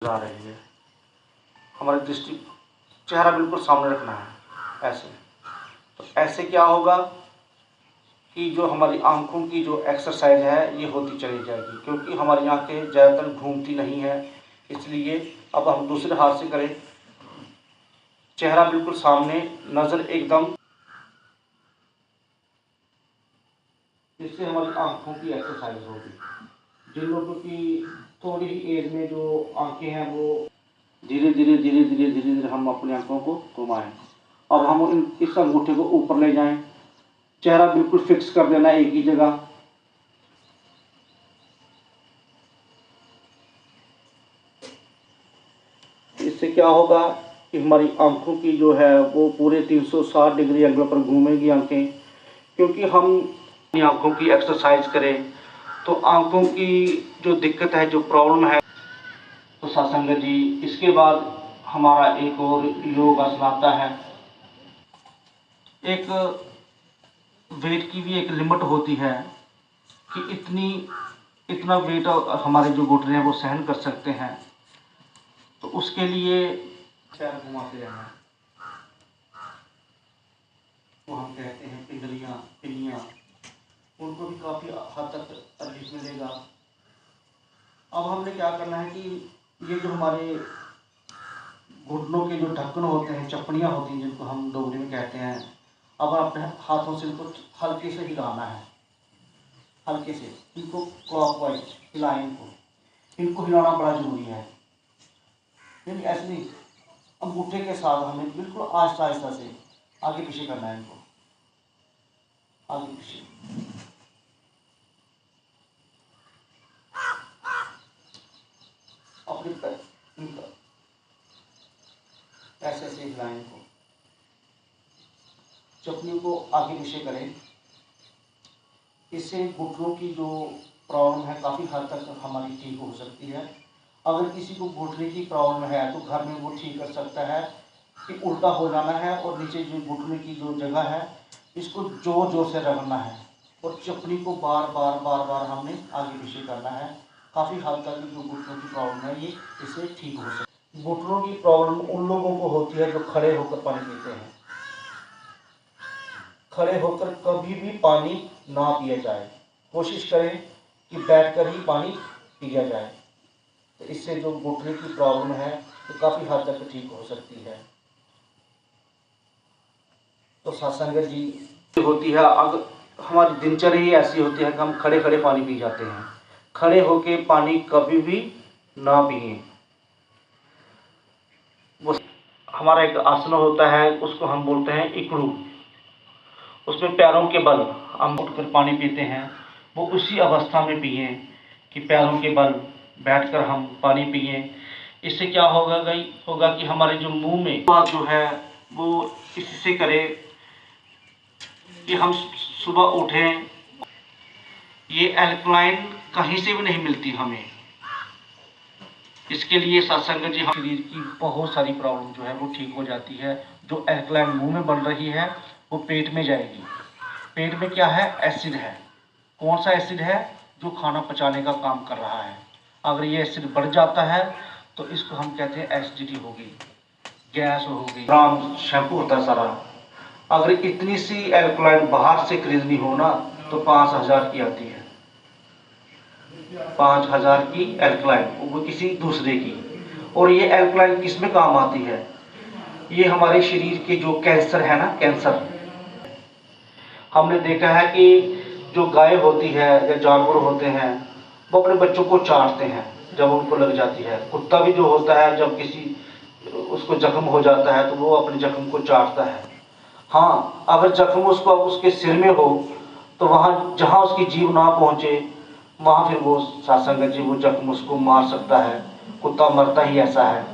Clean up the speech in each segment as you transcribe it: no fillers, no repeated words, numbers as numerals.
आ रही है। हमारी दृष्टि चेहरा बिल्कुल सामने रखना है ऐसे। तो ऐसे क्या होगा कि जो हमारी आंखों की जो एक्सरसाइज है ये होती चली जाएगी, क्योंकि हमारी आंखें ज़्यादातर घूमती नहीं है। इसलिए अब हम दूसरे हाथ से करें, चेहरा बिल्कुल सामने, नज़र एकदम, इससे हमारी आंखों की एक्सरसाइज होगी। जिन लोगों की थोड़ी ही एज में जो आंखें हैं वो धीरे धीरे धीरे धीरे धीरे धीरे हम अपनी आंखों को घुमाएं। अब हम इस अंगूठे को ऊपर ले जाएं, चेहरा बिल्कुल फिक्स कर देना एक ही जगह। इससे क्या होगा कि हमारी आंखों की जो है वो पूरे 360 डिग्री एंगल पर घूमेगी आंखें, क्योंकि हम अपनी आंखों की एक्सरसाइज करें तो आंखों की जो दिक्कत है, जो प्रॉब्लम है। तो सत्संग जी, इसके बाद हमारा एक और योग आसन आता है। एक वेट की भी एक लिमिट होती है कि इतना वेट हमारे जो घुटने हैं वो सहन कर सकते हैं। तो उसके लिए पैर घुमाते रहना, वो हम कहते हैं पिलियाँ, उनको भी काफ़ी हद तक रिलीफ मिलेगा। अब हमने क्या करना है कि ये जो हमारे घुटनों के जो ढक्कन होते हैं, चपड़ियाँ होती हैं जिनको हम डोगरी में कहते हैं, अब अपने हाथों से इनको हल्के से हिलाना है। हल्के से इनको क्लॉकवाइज हिलाएं, इनको हिलाना बड़ा जरूरी है। यानी ऐसे नहीं, अंगूठे के साथ हमें बिल्कुल आहिस्ता आहिस्ता से आगे पीछे करना है इनको, आगे पीछे। अपने ऐसे ऐसे हिलाएं इनको, चपलियों को आगे पीछे करें। इससे घुटनों की जो प्रॉब्लम है काफ़ी हद तक हमारी ठीक हो सकती है। अगर किसी को घुटने की प्रॉब्लम है तो घर में वो ठीक कर सकता है कि उल्टा हो जाना है और नीचे जो घुटने की जो जगह है इसको जोर जोर से रगड़ना है और चपनी को बार बार बार बार हमने आगे पीछे करना है। काफ़ी हद तक जो घुटनों की प्रॉब्लम है ये इससे ठीक हो सकती है। घुटनों की प्रॉब्लम उन लोगों को होती है जो खड़े होकर पानी पीते हैं। खड़े होकर कभी भी पानी ना पिया जाए, कोशिश करें कि बैठकर ही पानी पिया जाए। तो इससे जो घुटने की प्रॉब्लम है तो काफ़ी हद तक ठीक हो सकती है। तो सत्संग जी होती है, अगर हमारी दिनचर्या ही ऐसी होती है कि हम खड़े खड़े पानी पी जाते हैं। खड़े होके पानी कभी भी ना पिए। वो हमारा एक आसन होता है, उसको हम बोलते हैं इकड़ू। उसमें पैरों के बल हम उठकर पानी पीते हैं, वो उसी अवस्था में पिए कि पैरों के बल बैठकर हम पानी पिए। इससे क्या होगा कि हमारे जो मुंह में बात जो है वो इससे करे कि हम सुबह उठें, ये एल्कलाइन कहीं से भी नहीं मिलती हमें। इसके लिए सत्संग जी, हम शरीर की बहुत सारी प्रॉब्लम जो है वो ठीक हो जाती है। जो एल्कलाइन मुंह में बन रही है वो पेट में जाएगी। पेट में क्या है? एसिड है। कौन सा एसिड है? जो खाना पचाने का काम कर रहा है। अगर ये एसिड बढ़ जाता है तो इसको हम कहते हैं एसिडिटी होगी, गैस होगी। राम शैम्पू होता है सारा, अगर इतनी सी एल्कलाइन बाहर से खरीदनी हो ना तो 5,000 की आती है। 5,000 की एल्कलाइन, वो किसी दूसरे की। और ये एल्कलाइन किस में काम आती है? ये हमारे शरीर के जो कैंसर है ना, कैंसर, हमने देखा है कि जो गाय होती है या जानवर होते हैं वो अपने बच्चों को चाटते हैं जब उनको लग जाती है। कुत्ता भी जो होता है जब किसी उसको जख्म हो जाता है तो वो अपने जख्म को चाटता है। हाँ, अगर जख्म उसको उसके सिर में हो तो वहाँ जहाँ उसकी जीभ ना पहुँचे वहाँ फिर वो सत्संग जी वो जख्म उसको मार सकता है। कुत्ता मरता ही ऐसा है।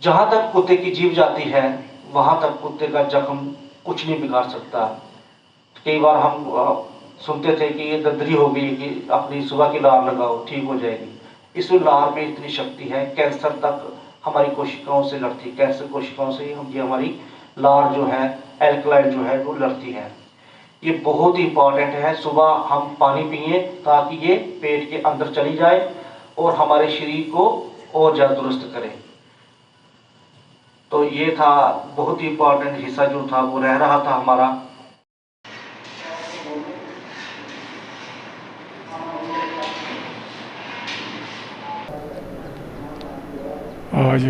जहाँ तक कुत्ते की जीभ जाती है वहाँ तक कुत्ते का जख्म कुछ नहीं बिगाड़ सकता। कई बार हम सुनते थे कि ये दद्री हो गई कि अपनी सुबह की लार लगाओ ठीक हो जाएगी। इस लार में इतनी शक्ति है, कैंसर तक हमारी कोशिकाओं से लड़ती, कैंसर कोशिकाओं से ये हमारी लार जो है, एल्कलाइन जो है वो लड़ती है। ये बहुत ही इंपॉर्टेंट है। सुबह हम पानी पिए ताकि ये पेट के अंदर चली जाए और हमारे शरीर को और ज़्यादा दुरुस्त करे। तो ये था बहुत ही इम्पोर्टेंट हिस्सा जो था वो रह रहा था हमारा। आज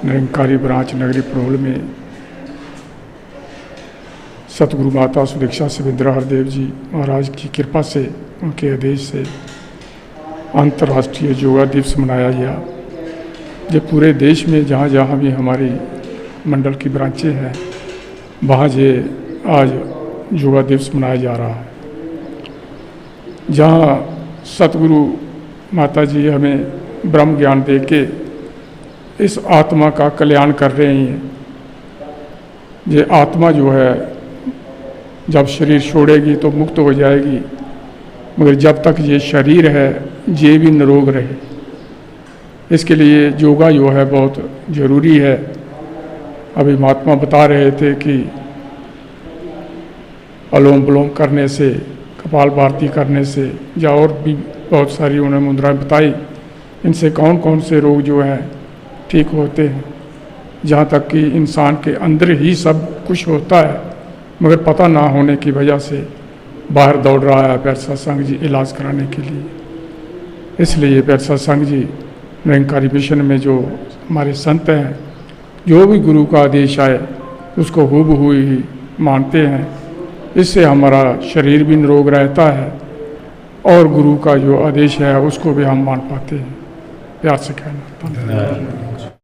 निरंकारी ब्रांच नगरी प्रोल में सतगुरु माता सुदीक्षा सिविंद्रा हरदेव जी महाराज की कृपा से, उनके आदेश से अंतर्राष्ट्रीय योगा दिवस मनाया गया। जो पूरे देश में जहाँ जहाँ भी हमारी मंडल की ब्रांचें हैं वहाँ ये आज योगा दिवस मनाया जा रहा है। जहाँ सतगुरु माता जी हमें ब्रह्म ज्ञान दे के इस आत्मा का कल्याण कर रहे हैं। ये आत्मा जो है जब शरीर छोड़ेगी तो मुक्त हो जाएगी, मगर जब तक ये शरीर है ये भी निरोग रहे। इसके लिए योगा जो है बहुत ज़रूरी है। अभी महात्मा बता रहे थे कि अनुलोम विलोम करने से, कपाल भारती करने से या और भी बहुत सारी उन्होंने मुद्राएं बताई, इनसे कौन कौन से रोग जो हैं ठीक होते हैं। जहाँ तक कि इंसान के अंदर ही सब कुछ होता है, मगर पता ना होने की वजह से बाहर दौड़ रहा है पैर सत्संग जी इलाज कराने के लिए। इसलिए पैर सत्संग जी निरंकारी मिशन में जो हमारे संत हैं, जो भी गुरु का आदेश आए उसको हूबहू ही मानते हैं। इससे हमारा शरीर भी निरोग रहता है और गुरु का जो आदेश है उसको भी हम मान पाते हैं। प्यार से कहना।